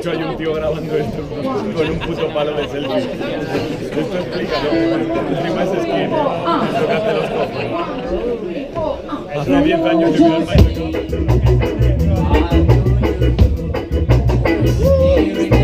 hecho hay un tío grabando esto con un puto palo de selfie. Esto explícalo. Encima es skin, es lo que hace los cojones. Hace 10 años yo vi al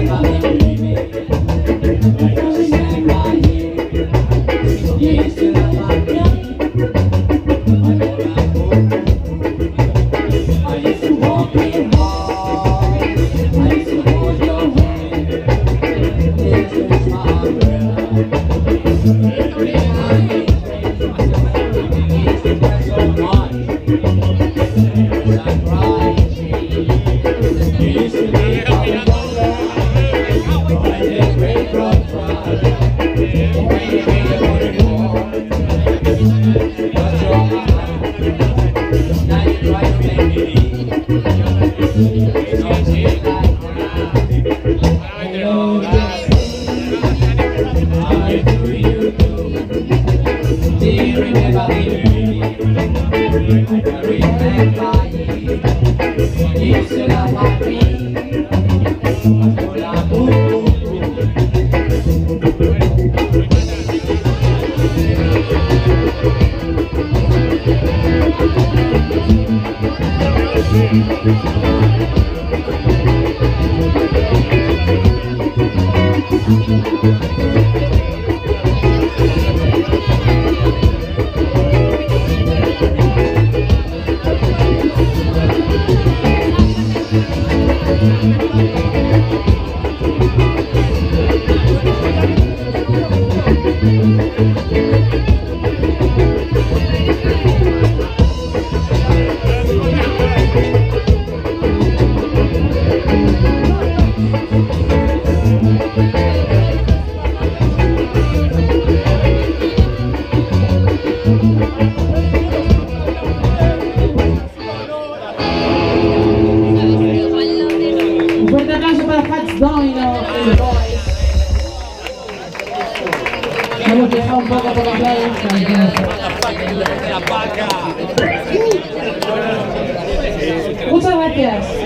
Hemos dejado un poco por la playa. Muchas gracias.